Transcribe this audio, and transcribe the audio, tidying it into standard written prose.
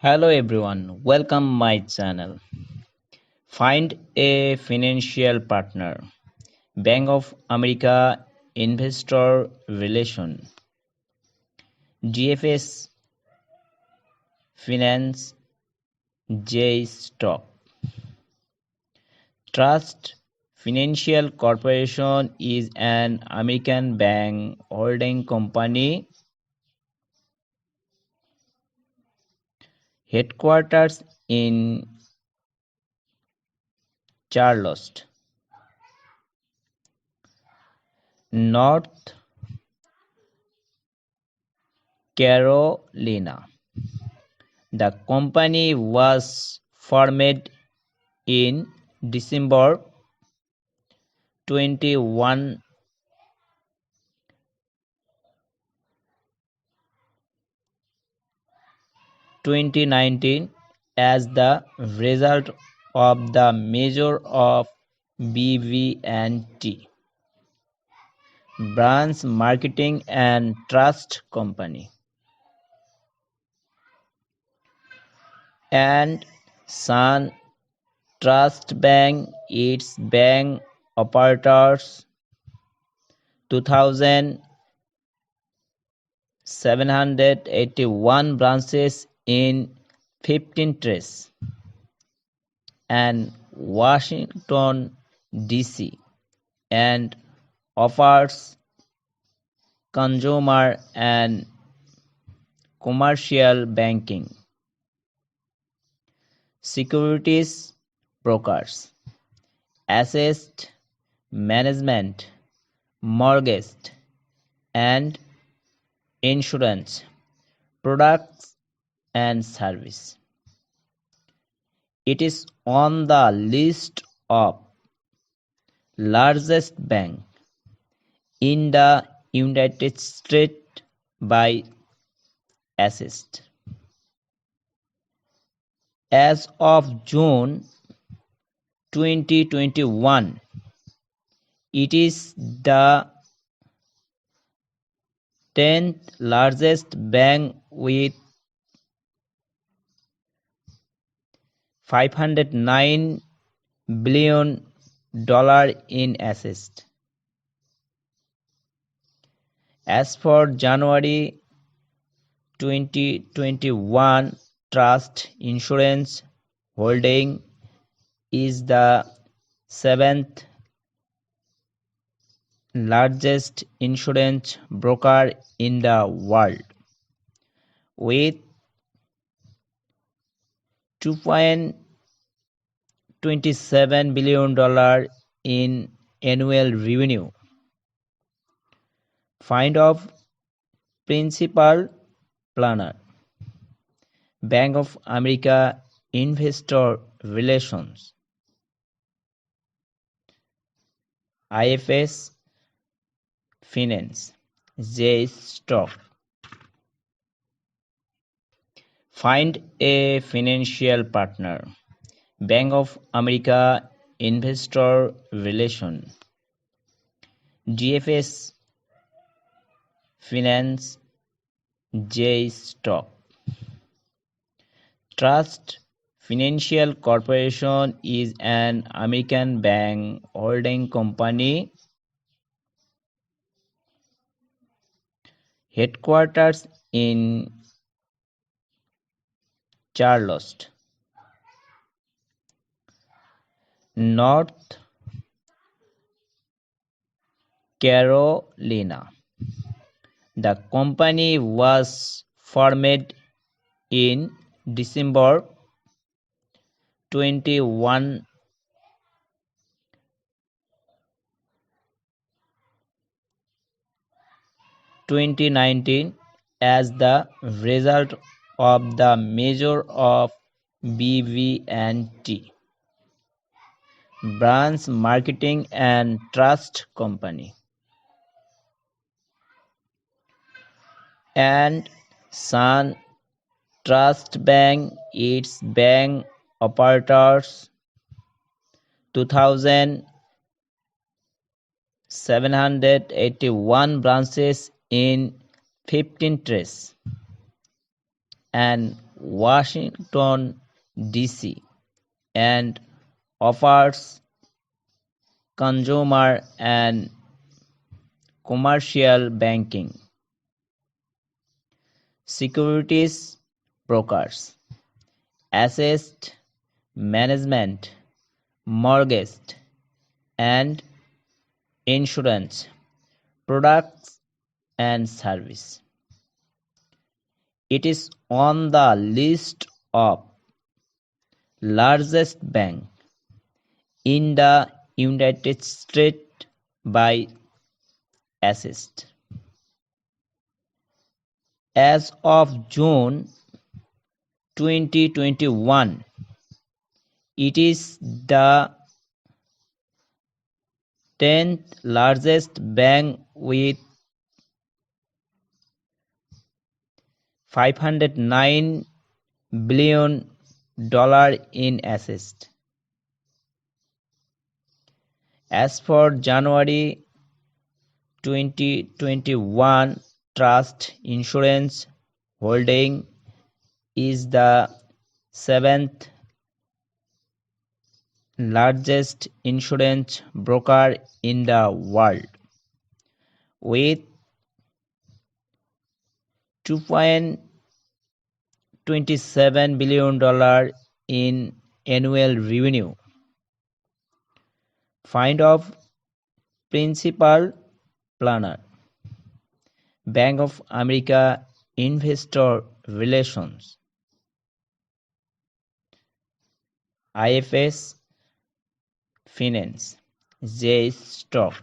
Hello everyone, welcome my channel. Find a financial partner. Bank of America Investor Relation. GFS Finance J Stock. Trust Financial Corporation is an American bank holding company headquarters in Charlotte, North Carolina. The company was formed in December 21, 2019 as the result of the merger of BB&T, Branch Marketing and Trust Company, and SunTrust Bank, its bank operators 2,781 branches in 15 states and Washington, D.C., and offers consumer and commercial banking, securities brokers, asset management, mortgage, and insurance products and service. It is on the list of largest bank in the United States by assets. As of June 2021, it is the 10th largest bank with $509 billion in assets. As for January 2021, Truist Insurance Holdings is the 7th largest insurance broker in the world, with $2.27 billion in annual revenue. Find of Principal Planner, Bank of America Investor Relations, IFS Finance J Stock. Find a financial partner. Bank of America Investor Relation. GFS Finance J Stock. Trust Financial Corporation is an American bank holding company headquarters in Charlotte, North Carolina. The company was formed in December 21, 2019 as the result of the merger of BB&T, Branch Marketing and Trust Company, and SunTrust Bank, its bank operators 2,781 branches in 15 states and Washington, D.C. and offers consumer and commercial banking, securities brokers, asset management, mortgage, and insurance products and service. It is on the list of largest bank in the United States by assets. As of June 2021, it is the 10th largest bank with $509 billion in assets. As for January 2021, Truist Insurance Holdings is the 7th largest insurance broker in the world, with $2.27 billion in annual revenue. Find of Principal Planner, Bank of America Investor Relations, IFS Finance, J Stock.